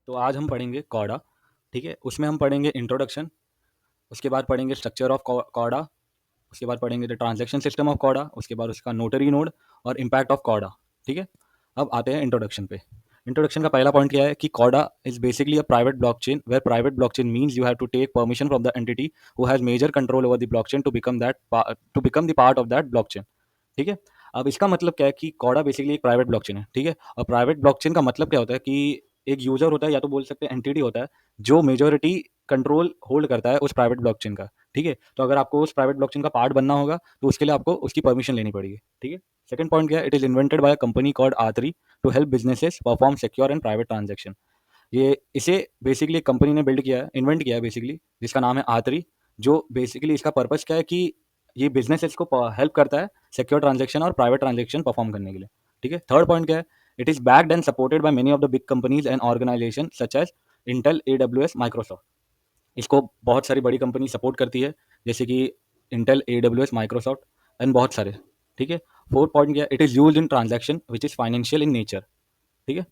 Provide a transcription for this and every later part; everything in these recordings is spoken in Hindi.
तो आज हम पढ़ेंगे कॉडा। ठीक है, उसमें हम पढ़ेंगे इंट्रोडक्शन, उसके बाद पढ़ेंगे स्ट्रक्चर ऑफ कॉडा, उसके बाद पढ़ेंगे the transaction system of coda, उसके बाद उसका नोटरी नोड और इम्पैक्ट ऑफ कॉडा। ठीक है, अब आते हैं इंट्रोडक्शन पे। इंट्रोडक्शन का पहला पॉइंट क्या है कि Corda is basically a private blockchain where private blockchain means you have to take permission from the entity who has major control over the blockchain to become the part of that blockchain. ठीक है, अब इसका मतलब क्या है कि कॉडा बेसिकली एक प्राइवेट ब्लॉकचेन है। ठीक है, और प्राइवेट ब्लॉकचेन का मतलब क्या होता है कि एक यूजर होता है या तो बोल सकते हैं एंटिटी होता है जो मेजोरिटी कंट्रोल होल्ड करता है उस प्राइवेट ब्लॉकचेन का। ठीक है, तो अगर आपको उस प्राइवेट ब्लॉकचेन का पार्ट बनना होगा तो उसके लिए आपको उसकी परमिशन लेनी पड़ेगी। ठीक है, सेकंड पॉइंट क्या है, it is invented by a company called R3 to help businesses perform secure and private transaction. ये इसे बेसिकली एक कंपनी ने बिल्ड किया है, इन्वेंट किया है बेसिकली, जिसका नाम है R3। जो बेसिकली इसका पर्पस क्या है कि ये बिजनेसेस को हेल्प करता है सिक्योर ट्रांजेक्शन और प्राइवेट ट्रांजेक्शन परफॉर्म करने के लिए। ठीक है, थर्ड पॉइंट क्या है, it is backed and supported by many of the big companies and organisation such as Intel, AWS, Microsoft. इसको बहुत सारी बड़ी कंपनी सपोर्ट करती है, जैसे कि इंटेल, AWS, माइक्रोसॉफ्ट एंड बहुत सारे। ठीक है, फोर्थ पॉइंट क्या है, it is use in transaction which is financial in nature. ठीक है,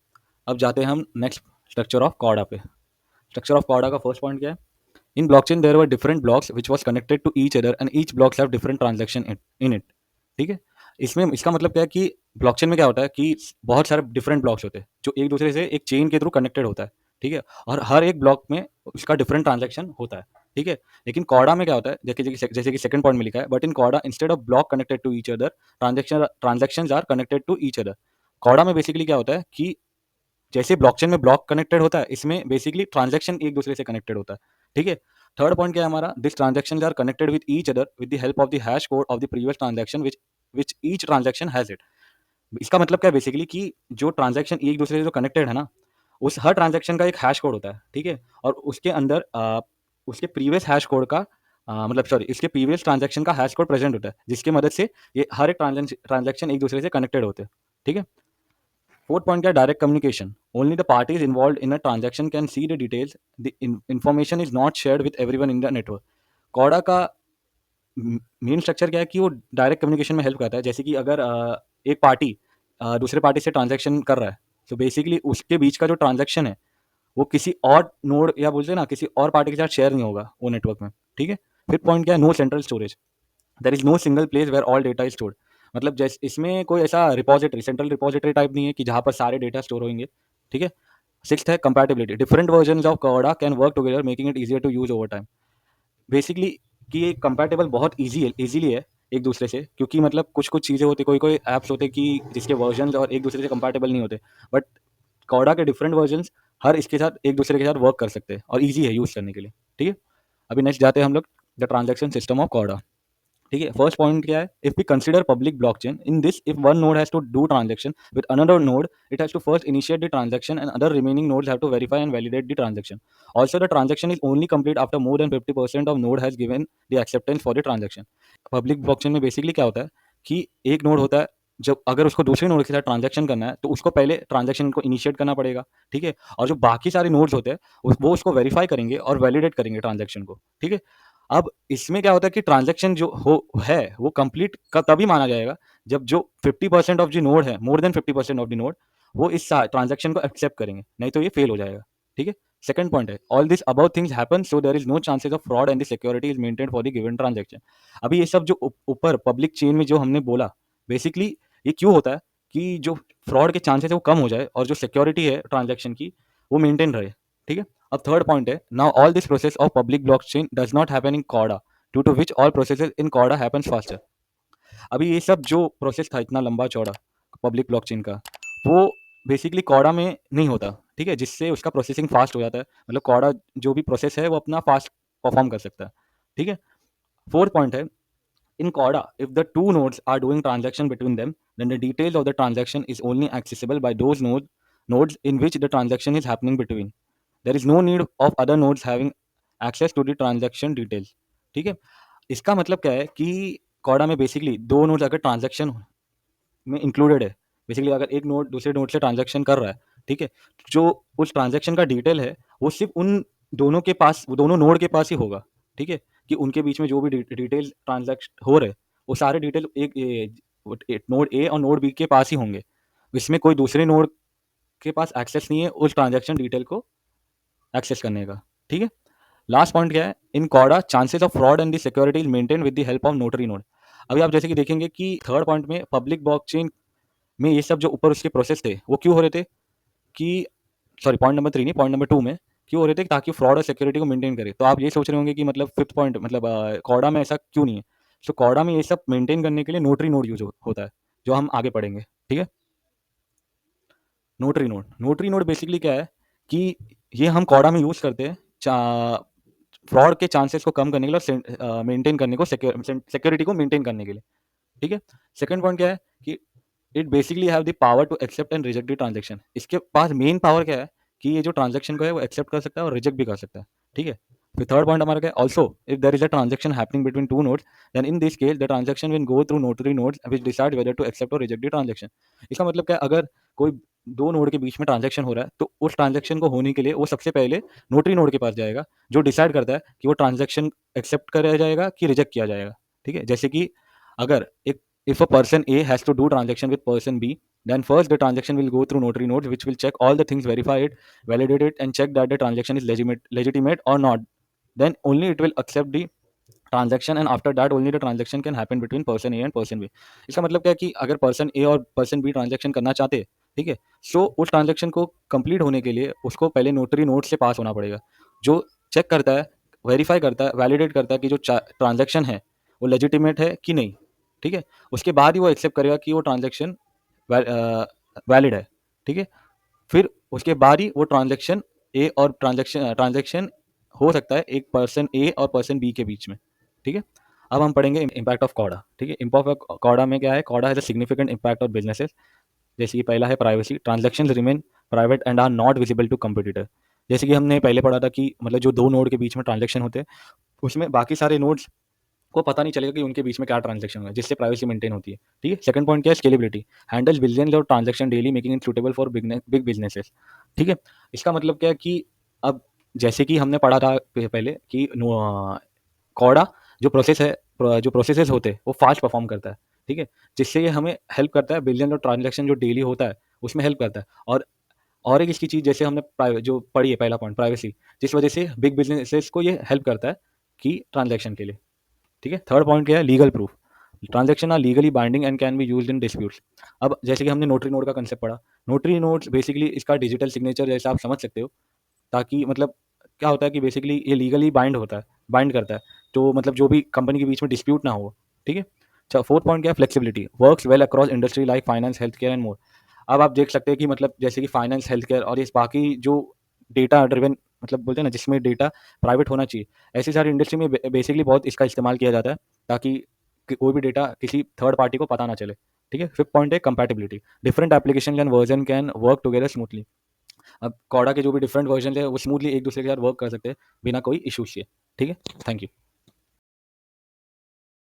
अब जाते हैं हम नेक्स्ट स्ट्रक्चर ऑफ कॉर्डा पे। स्ट्रक्चर ऑफ कॉर्डा का फर्स्ट पॉइंट क्या है, in blockchain there were different blocks which was connected to each other and each blocks have different transaction in it. ठीक है, इसमें इसका मतलब क्या है कि ब्लॉकचेन में क्या होता है कि बहुत सारे डिफरेंट ब्लॉक्स होते हैं जो एक दूसरे से एक चेन के थ्रू कनेक्टेड होता है। ठीक है, और हर एक ब्लॉक में उसका डिफरेंट ट्रांजैक्शन होता है। ठीक है, लेकिन कॉर्डा में क्या होता है, जैसे कि सेकंड पॉइंट में लिखा है, but in Corda instead of block connected to each other transactions are connected to each other. Corda में बेसिकली क्या होता है कि जैसे ब्लॉकचेन में ब्लॉक कनेक्टेड होता है, इसमें बेसिकली ट्रांजैक्शन एक दूसरे से कनेक्टेड होता है। ठीक है, थर्ड पॉइंट क्या है हमारा, this transactions are connected with each other with the help of the hash code of the previous transaction which each transaction has it. इसका मतलब क्या है बेसिकली कि जो ट्रांजैक्शन एक दूसरे से जो कनेक्टेड है ना, उस हर ट्रांजैक्शन का एक हैश कोड होता है। ठीक है, और उसके अंदर उसके प्रीवियस हैश कोड का मतलब सॉरी इसके प्रीवियस ट्रांजैक्शन का हैश कोड प्रेजेंट होता है, जिसकी मदद से ये हर एक ट्रांजैक्शन एक दूसरे से कनेक्टेड होते हैं। ठीक है, फोर्थ पॉइंट क्या, direct communication, only the parties involve in a transaction can see the details, the information is not shared with everyone in the network. Coda का मेन स्ट्रक्चर क्या है कि वो डायरेक्ट कम्युनिकेशन में हेल्प करता है। जैसे कि अगर एक पार्टी दूसरे पार्टी से ट्रांजैक्शन कर रहा है, तो बेसिकली उसके बीच का जो ट्रांजैक्शन है वो किसी और नोड या बोलते हैं ना किसी और पार्टी के साथ शेयर नहीं होगा वो नेटवर्क में। ठीक है, फिफ्थ पॉइंट क्या है, no central storage, there is no single place where all data is stored. मतलब जैसे इसमें कोई ऐसा रिपोजिटरी, सेंट्रल रिपोजिटरी टाइप नहीं है कि जहाँ पर सारे डेटा स्टोर होंगे। ठीक है, सिक्स्थ है compatibility, different version of Corda can work together making it easier to use over time. Basically कि ये कंपैटिबल बहुत ईजीली है एक दूसरे से, क्योंकि मतलब कुछ कुछ चीज़ें होती, कोई कोई ऐप्स होते कि जिसके वर्जन और एक दूसरे से कंपैटिबल नहीं होते, बट कॉडा के डिफरेंट वर्जन हर इसके साथ एक दूसरे के साथ वर्क कर सकते हैं और ईजी है यूज़ करने के लिए। ठीक है, अभी नेक्स्ट जाते हैं हम लोग the transaction system of Corda. ठीक है, फर्स्ट पॉइंट क्या है, if we consider public blockchain, in this if one node has to do transaction with another node, it has to first initiate the transaction and other remaining nodes have to verify and validate the transaction. Also the transaction is only complete after more than 50% of node has given the acceptance for the transaction. Public blockchain में बेसिकली क्या होता है कि एक नोड होता है, जब अगर उसको दूसरे नोड के साथ ट्रांजैक्शन करना है तो उसको पहले ट्रांजैक्शन को इनिशिएट करना पड़ेगा। ठीक है, और जो बाकी सारे नोड्स होते हैं वो उसको वेरीफाई करेंगे और वैलिडेट करेंगे ट्रांजैक्शन को। ठीक है, अब इसमें क्या होता है कि ट्रांजैक्शन जो हो है वो कंप्लीट तभी माना जाएगा जब जो 50% ऑफ द नोड है, मोर देन 50% ऑफ द नोड, वो इस ट्रांजैक्शन को एक्सेप्ट करेंगे, नहीं तो ये फेल हो जाएगा। ठीक है, सेकंड पॉइंट है, all this above things happen so there is no chances of fraud and the security is maintained for the given transaction. अभी ये सब जो ऊपर पब्लिक चेन में जो हमने बोला, बेसिकली ये क्यों होता है कि जो फ्रॉड के चांसेस है वो कम हो जाए और जो सिक्योरिटी है ट्रांजैक्शन की वो मेंटेन रहे। ठीक है, अब थर्ड पॉइंट है, now all this process of public blockchain does not happen in Corda due to which all processes in Corda happens faster. अभी ये सब जो प्रोसेस था इतना लंबा चौड़ा पब्लिक ब्लॉकचेन का, वो बेसिकली कॉर्डा में नहीं होता। ठीक है, जिससे उसका प्रोसेसिंग फास्ट हो जाता है, मतलब कॉर्डा जो भी प्रोसेस है वो अपना फास्ट परफॉर्म कर सकता है। ठीक है, फोर्थ पॉइंट है, in Corda, if the two nodes are doing transaction between them, then the details of the transaction is only accessible by those nodes in which the transaction is happening between. There is no need of other nodes having access to the transaction details. ठीक है, इसका मतलब क्या है कि कॉर्डा में बेसिकली दो नोड्स अगर ट्रांजैक्शन में इंक्लूडेड है, बेसिकली अगर एक नोड दूसरे नोड से ट्रांजैक्शन कर रहा है, ठीक है, जो उस ट्रांजैक्शन का डिटेल है वो सिर्फ उन दोनों के पास, वो दोनों नोड के पास ही होगा। ठीक है, कि उनके बीच में जो भी डिटेल ट्रांजैक्शन हो रहे वो सारे डिटेल एक नोड ए और नोड बी के पास ही होंगे। इसमें कोई दूसरे नोड के पास एक्सेस नहीं है उस ट्रांजैक्शन डिटेल को एक्सेस करने का, ठीक है। लास्ट पॉइंट क्या है, in Corda chances of fraud and the security is maintain with the help of notary node. अभी आप जैसे कि देखेंगे कि थर्ड पॉइंट में पब्लिक ब्लॉकचेन में ये सब जो ऊपर उसके प्रोसेस थे वो क्यों हो रहे थे कि, सॉरी पॉइंट नंबर 3 नहीं, पॉइंट नंबर 2 में क्यों हो रहे थे ताकि फ्रॉड और सिक्योरिटी को मेंटेन करे। तो आप ये सोच रहे होंगे कि मतलब फिफ्थ पॉइंट मतलब कॉडा में ऐसा क्यों नहीं है। सो कॉडा में ये सब मेंटेन करने के लिए नोटरी नोड यूज होता है, जो हम आगे पढ़ेंगे, ठीक है। नोटरी नोड बेसिकली क्या है कि ये हम कॉडा में यूज करते हैं फ्रॉड के चांसेस को कम करने के लिए और मेंटेन करने को, सिक्योरिटी को मेंटेन करने के लिए, ठीक है। सेकंड पॉइंट क्या है कि it basically have the power to accept and reject the transaction. इसके पास मेन पावर क्या है कि ये जो ट्रांजेक्शन को है वो एक्सेप्ट कर सकता है और रिजेक्ट भी कर सकता है, ठीक है। फिर थर्ड पॉइंट हमारा क्या है, also if there is a transaction happening between two nodes then in this case the transaction will go through notary nodes which decide whether to accept और रिजेक्ट द ट्रांजेक्शन। इसका मतलब क्या है, अगर कोई दो नोड के बीच में ट्रांजेक्शन हो रहा है तो उस ट्रांजेक्शन को होने के लिए वो सबसे पहले नोटरी नोड के पास जाएगा, जो डिसाइड करता है कि वो ट्रांजेक्शन एक्सेप्ट किया जाएगा कि रिजेक्ट किया जाएगा, ठीक है। जैसे कि अगर एक if a person A has to do transaction with person B, then first the transaction will go through notary nodes, which will check all the things, verify it, validate it, and check that the transaction is legitimate or not. Then only it will accept the transaction, and after that only the transaction can happen between person A and person B. इसका मतलब क्या है कि अगर person A और person B ट्रांजेक्शन करना चाहते हैं, ठीक है, सो उस ट्रांजेक्शन को कंप्लीट होने के लिए उसको पहले नोटरी नोड से पास होना पड़ेगा, जो चेक करता है, वेरीफाई करता है, वैलिडेट करता है कि जो ट्रांजेक्शन है वो लेजिटिमेट है कि नहीं, ठीक है। उसके बाद ही वो एक्सेप्ट करेगा कि वो ट्रांजेक्शन वैलिड है, ठीक है। फिर उसके बाद ही वो ट्रांजेक्शन ए और ट्रांजेक्शन ट्रांजेक्शन हो सकता है एक पर्सन ए और पर्सन बी के बीच में, ठीक है। अब हम पढ़ेंगे इम्पैक्ट ऑफ कॉडा, ठीक है। इम्पैक्ट ऑफ कॉडा में क्या है, Corda has a significant impact on businesses. जैसे कि पहला है privacy, transaction remain private and are not visible to competitor. जैसे कि हमने पहले पढ़ा था कि मतलब जो दो नोड के बीच में ट्रांजेक्शन होते हैं उसमें बाकी सारे नोड्स को पता नहीं चलेगा कि उनके बीच में क्या ट्रांजेक्शन हुआ है, जिससे प्राइवेसी मेंटेन होती है, ठीक है। सेकंड पॉइंट क्या है, scalability, handles billions of transaction daily making it suitable for big businesses, ठीक है। इसका मतलब क्या है कि अब जैसे कि हमने पढ़ा था पहले कि कॉडा जो प्रोसेस है, जो प्रोसेसेस होते हैं वो फास्ट परफॉर्म करता है, ठीक है, जिससे ये हमें हेल्प करता है, बिलियन ऑफ ट्रांजेक्शन जो डेली होता है उसमें हेल्प करता है। और एक इसकी चीज़ जैसे हमने जो पढ़ी है पहला पॉइंट प्राइवेसी, जिस वजह से बिग बिजनेसेस को ये हेल्प करता है कि ट्रांजेक्शन के लिए, ठीक है। थर्ड पॉइंट क्या है, legal proof, transaction are legally binding and can be used in disputes. अब जैसे कि हमने नोटरी नोड का कंसेप्ट पढ़ा, नोटरी नोड्स बेसिकली इसका डिजिटल सिग्नेचर जैसा आप समझ सकते हो, ताकि मतलब क्या होता है कि बेसिकली ये लीगली बाइंड होता है, बाइंड करता है, तो मतलब जो भी कंपनी के बीच में डिस्प्यूट ना हो, ठीक है। अच्छा, फोर्थ पॉइंट क्या है, flexibility, works well across industry like finance, health care and more. अब आप देख सकते हैं कि मतलब जैसे कि फाइनेंस, हेल्थ केयर और ये बाकी जो डेटा ड्रिवन मतलब बोलते हैं ना जिसमें डेटा प्राइवेट होना चाहिए, ऐसी सारी इंडस्ट्री में बेसिकली बहुत इसका इस्तेमाल किया जाता है, ताकि कोई भी डेटा किसी थर्ड पार्टी को पता ना चले, ठीक है। फिफ्थ पॉइंट है compatibility, different application and version can work together smoothly. अब कॉडा के जो भी डिफरेंट वर्जन है वो स्मूथली एक दूसरे के साथ वर्क कर सकते हैं बिना कोई इशूज के, ठीक है। Thank you.